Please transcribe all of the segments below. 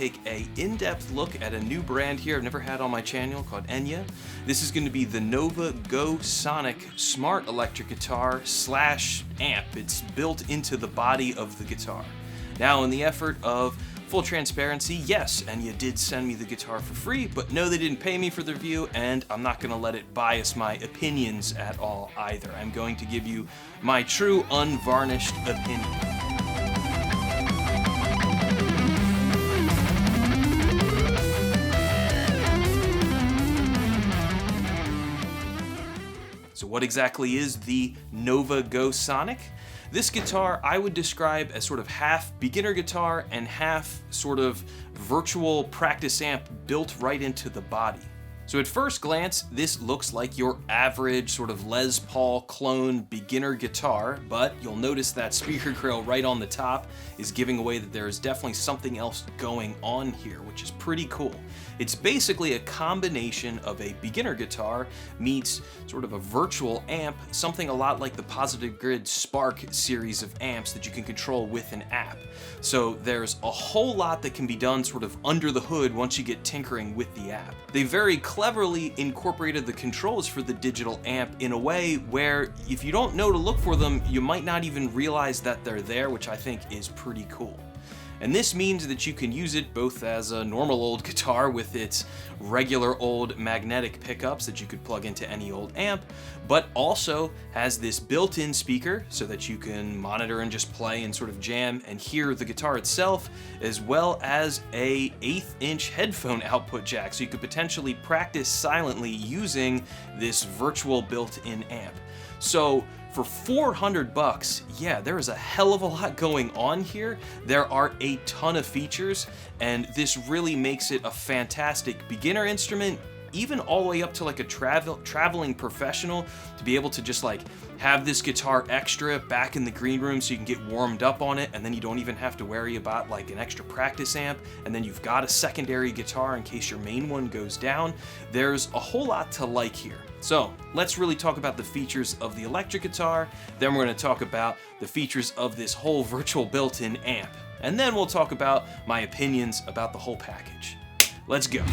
take a in-depth look at a new brand here I've never had on my channel called Ena. This is going to be the Nova Go Sonic smart electric guitar slash amp. It's built into the body of the guitar. Now, in the effort of full transparency, yes, Ena did send me the guitar for free, but no, they didn't pay me for the review, and I'm not going to let it bias my opinions at all either. I'm going to give you my true, unvarnished opinion. So what exactly is the Nova Go Sonic? This guitar I would describe as sort of half beginner guitar and half sort of virtual practice amp built right into the body. So at first glance, this looks like your average sort of Les Paul clone beginner guitar, but you'll notice that speaker grill right on the top is giving away that there is definitely something else going on here, which is pretty cool. It's basically a combination of a beginner guitar meets sort of a virtual amp, something a lot like the Positive Grid Spark series of amps that you can control with an app. So there's a whole lot that can be done sort of under the hood once you get tinkering with the app. They very cleverly incorporated the controls for the digital amp in a way where if you don't know to look for them, you might not even realize that they're there, which I think is pretty cool. And this means that you can use it both as a normal old guitar with its regular old magnetic pickups that you could plug into any old amp, but also has this built-in speaker so that you can monitor and just play and sort of jam and hear the guitar itself, as well as a 1/8-inch headphone output jack, so you could potentially practice silently using this virtual built-in amp. So for $400, yeah, there is a hell of a lot going on here. There are a ton of features, and this really makes it a fantastic beginner instrument, even all the way up to like a traveling professional to be able to just like have this guitar extra back in the green room so you can get warmed up on it, and then you don't even have to worry about like an extra practice amp, and then you've got a secondary guitar in case your main one goes down. There's a whole lot to like here. So let's really talk about the features of the electric guitar, then we're going to talk about the features of this whole virtual built-in amp, and then we'll talk about my opinions about the whole package. Let's go.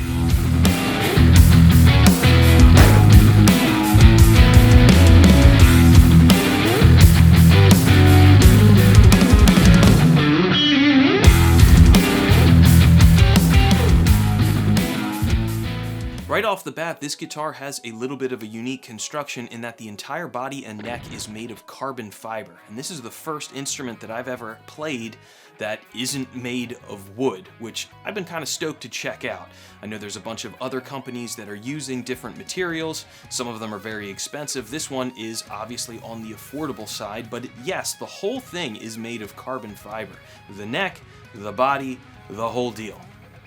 Right off the bat, this guitar has a little bit of a unique construction in that the entire body and neck is made of carbon fiber. And this is the first instrument that I've ever played that isn't made of wood, which I've been kind of stoked to check out. I know there's a bunch of other companies that are using different materials. Some of them are very expensive. This one is obviously on the affordable side, but yes, the whole thing is made of carbon fiber. The neck, the body, the whole deal.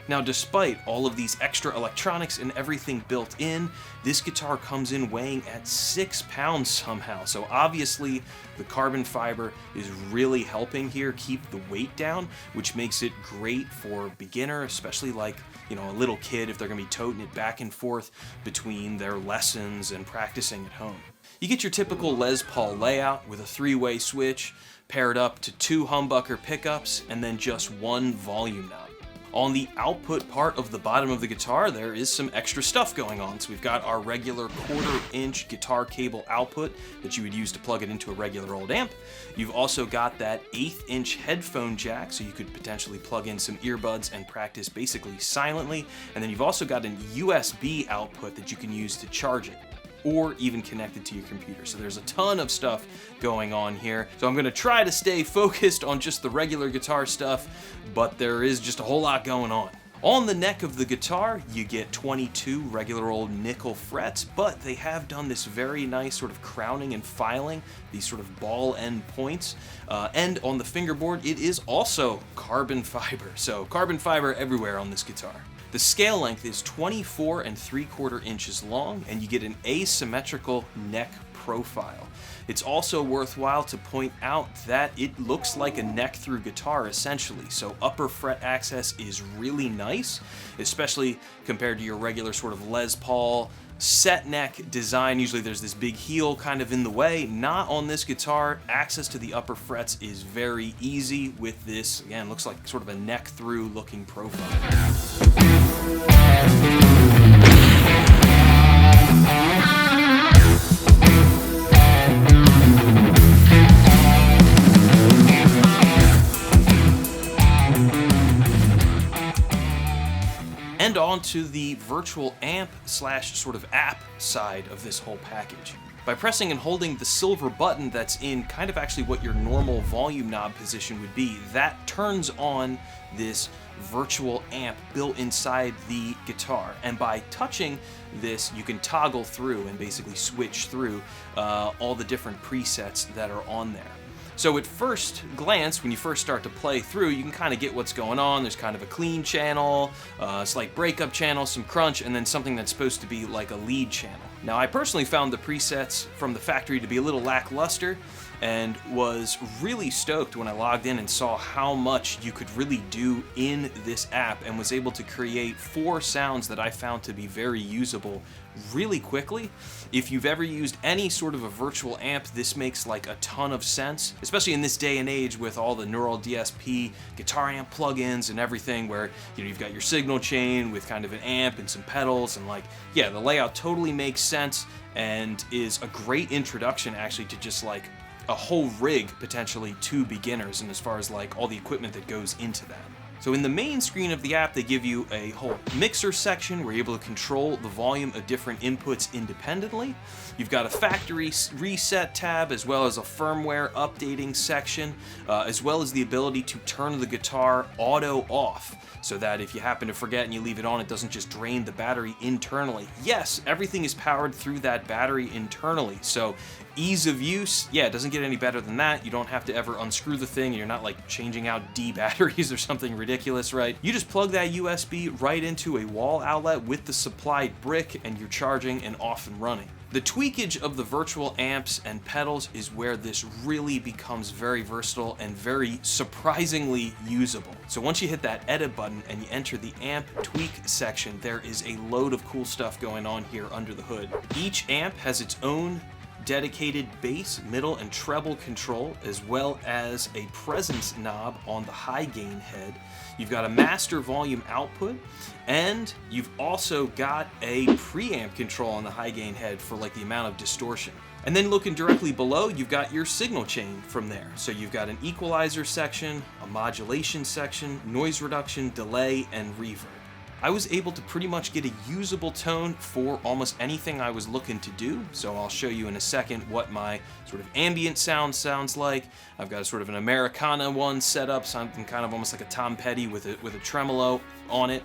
Now, despite all of these extra electronics and everything built in, this guitar comes in weighing at 6 pounds somehow. So obviously the carbon fiber is really helping here keep the weight down, which makes it great for beginner, especially like, you know, a little kid if they're gonna be toting it back and forth between their lessons and practicing at home. You get your typical Les Paul layout with a 3-way switch paired up to 2 humbucker pickups and then just 1 volume knob. On the output part of the bottom of the guitar, there is some extra stuff going on. So we've got our regular 1/4-inch guitar cable output that you would use to plug it into a regular old amp. You've also got that 1/8-inch headphone jack, so you could potentially plug in some earbuds and practice basically silently. And then you've also got an USB output that you can use to charge it, or even connected to your computer. So there's a ton of stuff going on here. So I'm gonna try to stay focused on just the regular guitar stuff, but there is just a whole lot going on. On the neck of the guitar, you get 22 regular old nickel frets, but they have done this very nice sort of crowning and filing, these sort of ball end points. And on the fingerboard, it is also carbon fiber. So carbon fiber everywhere on this guitar. The scale length is 24 3/4 inches long, and you get an asymmetrical neck profile. It's also worthwhile to point out that it looks like a neck-through guitar essentially, so upper fret access is really nice, especially compared to your regular sort of Les Paul set neck design. Usually there's this big heel kind of in the way. Not on this guitar. Access to the upper frets is very easy with this. Again, looks like sort of a neck-through looking profile. And on to the virtual amp slash sort of app side of this whole package. By pressing and holding the silver button that's in kind of actually what your normal volume knob position would be, that turns on this virtual amp built inside the guitar. And by touching this, you can toggle through and basically switch through all the different presets that are on there. So at first glance, when you first start to play through, you can kind of get what's going on. There's kind of a clean channel, a slight breakup channel, some crunch, and then something that's supposed to be like a lead channel. Now, I personally found the presets from the factory to be a little lackluster and was really stoked when I logged in and saw how much you could really do in this app, and was able to create 4 sounds that I found to be very usable really quickly. If you've ever used any sort of a virtual amp, this makes like a ton of sense, especially in this day and age with all the neural DSP guitar amp plugins and everything, where you've got your signal chain with kind of an amp and some pedals, and like, yeah, the layout totally makes sense and is a great introduction actually to just like a whole rig potentially to beginners, and as far as like all the equipment that goes into that. So in the main screen of the app, they give you a whole mixer section where you're able to control the volume of different inputs independently. You've got a factory reset tab, as well as a firmware updating section, as well as the ability to turn the guitar auto off, so that if you happen to forget and you leave it on, it doesn't just drain the battery internally. Yes, everything is powered through that battery internally, so ease of use, yeah, it doesn't get any better than that. You don't have to ever unscrew the thing, and you're not like changing out D batteries or something ridiculous, right? You just plug that USB right into a wall outlet with the supplied brick, and you're charging and off and running. The tweakage of the virtual amps and pedals is where this really becomes very versatile and very surprisingly usable. So once you hit that edit button and you enter the amp tweak section, there is a load of cool stuff going on here under the hood. Each amp has its own dedicated bass, middle, and treble control, as well as a presence knob on the high gain head. You've got a master volume output, and you've also got a preamp control on the high gain head for like the amount of distortion. And then looking directly below, you've got your signal chain from there. So you've got an equalizer section, a modulation section, noise reduction, delay, and reverb. I was able to pretty much get a usable tone for almost anything I was looking to do, so I'll show you in a second what my sort of ambient sound sounds like. I've got a sort of an Americana one set up, something kind of almost like a Tom Petty with a tremolo on it.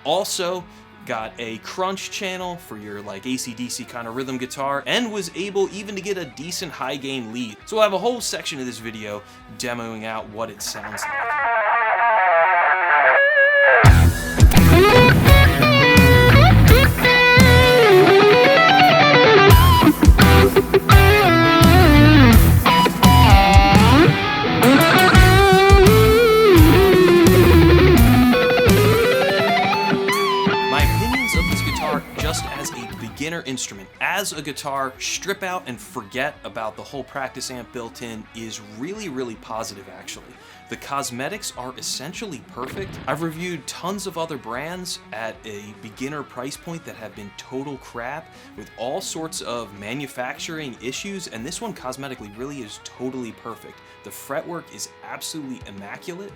Also got a crunch channel for your like AC/DC kind of rhythm guitar, and was able even to get a decent high gain lead. So we'll have a whole section of this video demoing out what it sounds like. Instrument. As a guitar, strip out and forget about the whole practice amp built in is really, really positive actually. The cosmetics are essentially perfect. I've reviewed tons of other brands at a beginner price point that have been total crap with all sorts of manufacturing issues, and this one cosmetically really is totally perfect. The fretwork is absolutely immaculate,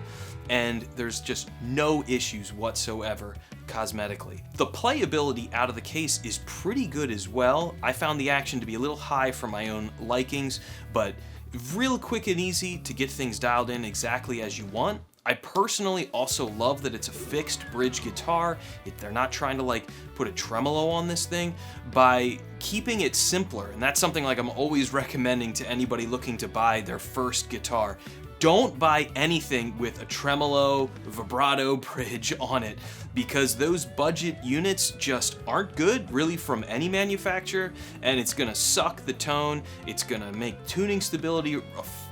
and there's just no issues whatsoever cosmetically. The playability out of the case is pretty good as well. I found the action to be a little high for my own likings, but real quick and easy to get things dialed in exactly as you want. I personally also love that it's a fixed bridge guitar. They're not trying to like put a tremolo on this thing by keeping it simpler, and that's something like I'm always recommending to anybody looking to buy their first guitar. don't buy anything with a tremolo vibrato bridge on it, because those budget units just aren't good really from any manufacturer, and it's gonna suck the tone, it's gonna make tuning stability a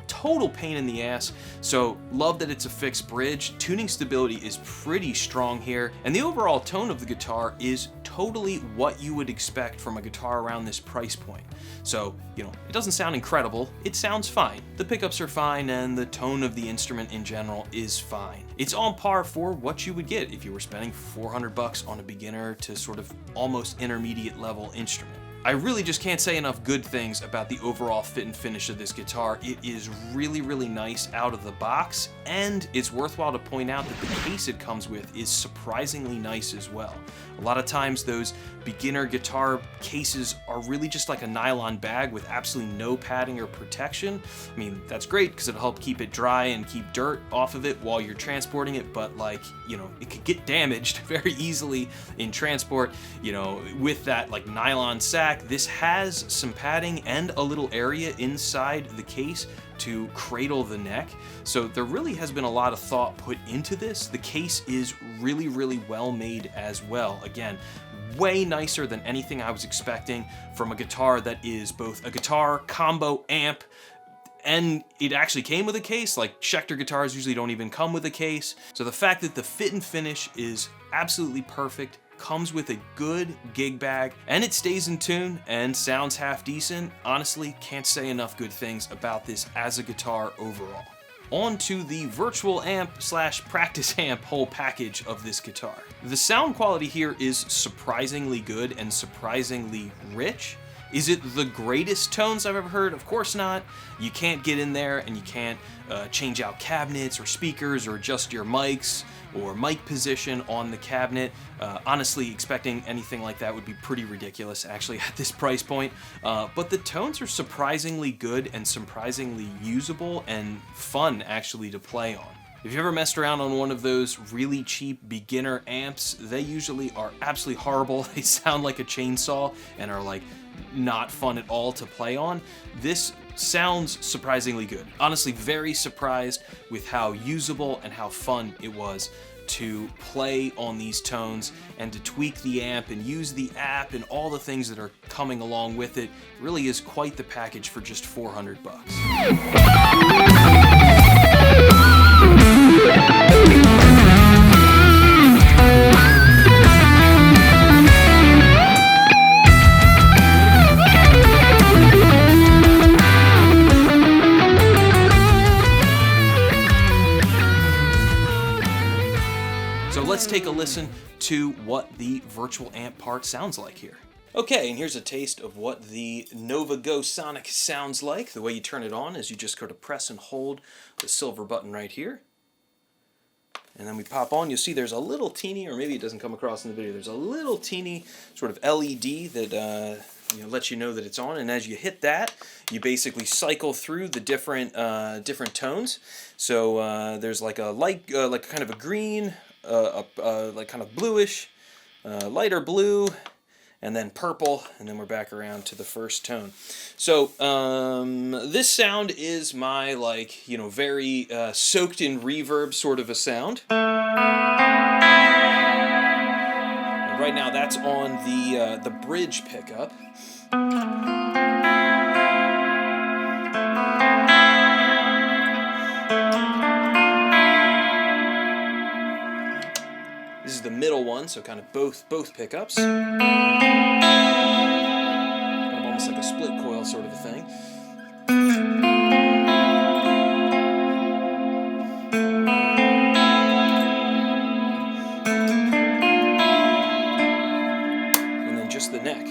total pain in the ass. So love that it's a fixed bridge. Tuning stability is pretty strong here, and the overall tone of the guitar is totally what you would expect from a guitar around this price point. So, you know, it doesn't sound incredible, it sounds fine. The pickups are fine, and the tone of the instrument in general is fine. It's on par for what you would get if you were spending $400 on a beginner to sort of almost intermediate level instrument. I really just can't say enough good things about the overall fit and finish of this guitar. It is really, really nice out of the box, and it's worthwhile to point out that the case it comes with is surprisingly nice as well. A lot of times those beginner guitar cases are really just like a nylon bag with absolutely no padding or protection. I mean, that's great because it'll help keep it dry and keep dirt off of it while you're transporting it, but like, you know, it could get damaged very easily in transport, you know, with that like nylon sack. This has some padding and a little area inside the case to cradle the neck. So there really has been a lot of thought put into this. The case is really, really well made as well. Again, way nicer than anything I was expecting from a guitar that is both a guitar, combo, amp, and it actually came with a case. Like Schecter guitars usually don't even come with a case. So the fact that the fit and finish is absolutely perfect, comes with a good gig bag, and it stays in tune and sounds half decent, honestly can't say enough good things about this as a guitar overall. On to the virtual amp slash practice amp whole package of this guitar. The sound quality here is surprisingly good and surprisingly rich. Is it the greatest tones I've ever heard? Of course not. You can't get in there and you can't change out cabinets or speakers or adjust your mics or mic position on the cabinet. Honestly, expecting anything like that would be pretty ridiculous actually at this price point. But the tones are surprisingly good and surprisingly usable and fun actually to play on. If you've ever messed around on one of those really cheap beginner amps, they usually are absolutely horrible. They sound like a chainsaw and are like not fun at all to play on. This sounds surprisingly good. Honestly, very surprised with how usable and how fun it was to play on these tones and to tweak the amp and use the app and all the things that are coming along with it. It really is quite the package for just $400 bucks. So let's take a listen to what the virtual amp part sounds like here. Okay, and here's a taste of what the Nova Go Sonic sounds like. The way you turn it on is you just go to press and hold the silver button right here. And then we pop on, you'll see there's a little teeny, or maybe it doesn't come across in the video, there's a little teeny sort of LED that lets you know that it's on, and as you hit that, you basically cycle through the different tones. So there's like a light, like kind of a green, like kind of bluish, lighter blue, and then purple, and then we're back around to the first tone. So this sound is my very soaked in reverb sort of a sound. And right now that's on the bridge pickup. This is the middle one, so kind of both pickups. Kind of almost like a split coil sort of a thing. And then just the neck.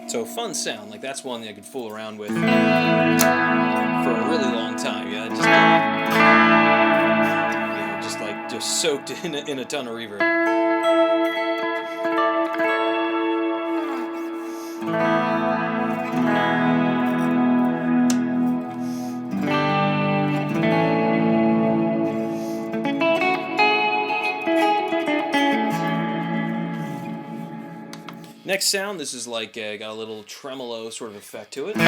So fun sound, like that's one that I could fool around with for a really long time. Yeah, just soaked in a ton of reverb. Next sound, this is like got a little tremolo sort of effect to it. A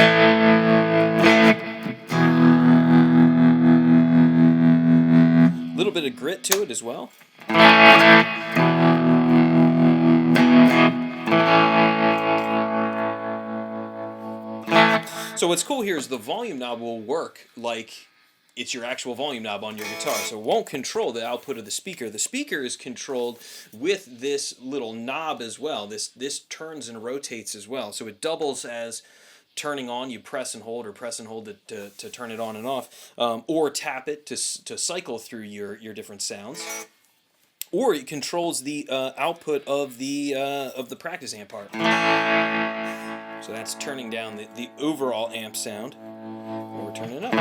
little bit of grit to it as well. So what's cool here is the volume knob will work like it's your actual volume knob on your guitar. So it won't control the output of the speaker. The speaker is controlled with this little knob as well. This turns and rotates as well. So it doubles as turning on. You press and hold, or press and hold it to turn it on and off, or tap it to cycle through your different sounds. Or it controls the output of the practice amp part. So that's turning down the overall amp sound, or we're turning it up.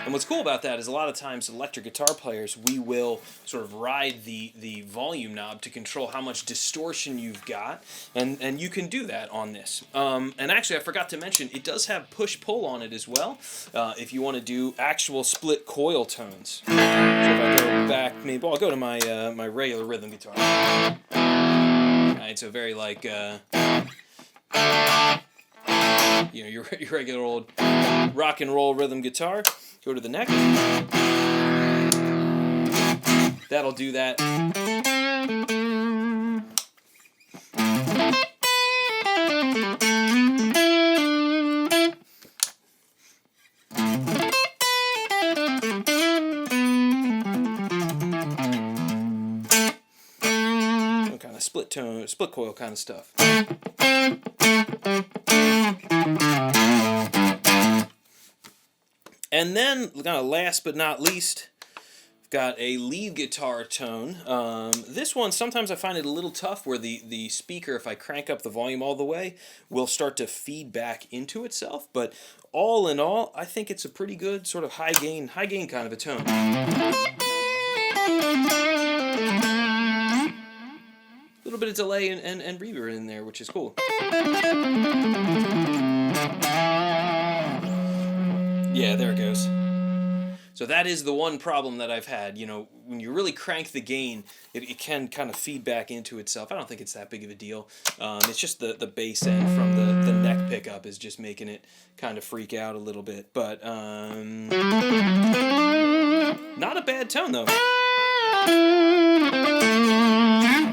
And what's cool about that is a lot of times electric guitar players, we will sort of ride the volume knob to control how much distortion you've got, and you can do that on this. And actually, I forgot to mention, it does have push-pull on it as well, if you want to do actual split coil tones. So if I go back, maybe I'll go to my my regular rhythm guitar. Alright, so very like your regular old rock and roll rhythm guitar. Go to the neck. That'll do that. Some kind of split tone, split coil kind of stuff. And then, kind of last but not least, I've got a lead guitar tone. This one, sometimes I find it a little tough where the speaker, if I crank up the volume all the way, will start to feed back into itself. But all in all, I think it's a pretty good sort of high gain kind of a tone. A little bit of delay and reverb in there, which is cool. Yeah, there it goes. So that is the one problem that I've had. You know, when you really crank the gain, it can kind of feed back into itself. I don't think it's that big of a deal. It's just the bass end from the neck pickup is just making it kind of freak out a little bit. But not a bad tone, though.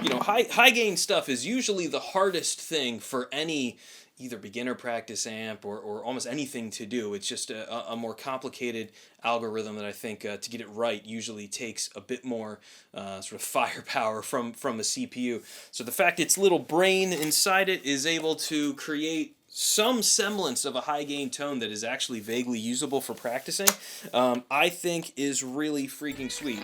You know, high gain stuff is usually the hardest thing for any either beginner practice amp or almost anything to do. It's just a more complicated algorithm that I think to get it right usually takes a bit more sort of firepower from a CPU. So the fact its little brain inside it is able to create some semblance of a high gain tone that is actually vaguely usable for practicing, I think is really freaking sweet.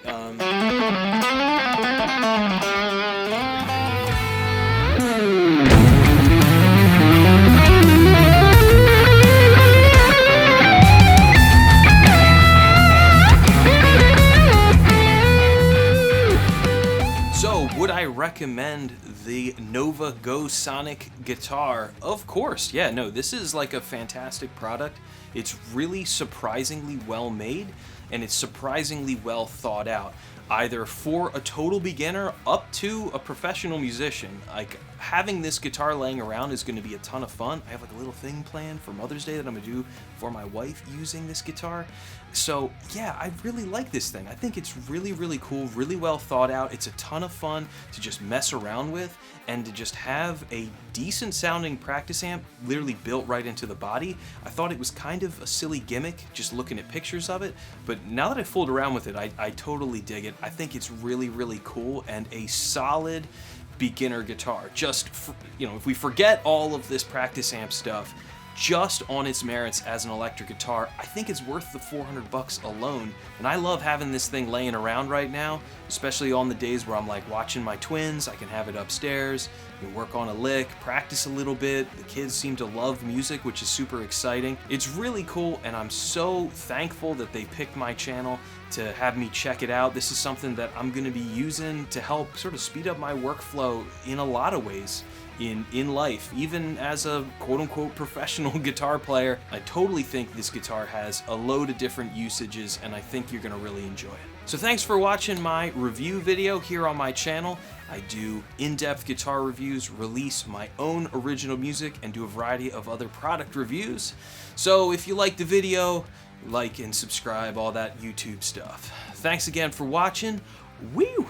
Would I recommend the Nova Go Sonic guitar? Of course, yeah, no, this is like a fantastic product. It's really surprisingly well made, and it's surprisingly well thought out, either for a total beginner up to a professional musician. Like, having this guitar laying around is going to be a ton of fun. I have like a little thing planned for Mother's Day that I'm going to do for my wife using this guitar. So yeah, I really like this thing. I think it's really, really cool, really well thought out. It's a ton of fun to just mess around with and to just have a decent sounding practice amp literally built right into the body. I thought it was kind of a silly gimmick just looking at pictures of it, but now that I fooled around with it, I totally dig it. I think it's really, really cool and a solid beginner guitar. Just, you know, if we forget all of this practice amp stuff, just on its merits as an electric guitar, I think it's worth the $400 alone. And I love having this thing laying around right now, especially on the days where I'm like watching my twins. I can have it upstairs, you work on a lick, practice a little bit. The kids seem to love music, which is super exciting. It's really cool, and I'm so thankful that they picked my channel to have me check it out. This is something that I'm going to be using to help sort of speed up my workflow in a lot of ways. in life, even as a quote-unquote professional guitar player. I totally think this guitar has a load of different usages, and I think you're gonna really enjoy it. So thanks for watching my review video here on my channel. I do in-depth guitar reviews, release my own original music, and do a variety of other product reviews. So if you like the video, like and subscribe, all that YouTube stuff. Thanks again for watching. Woo!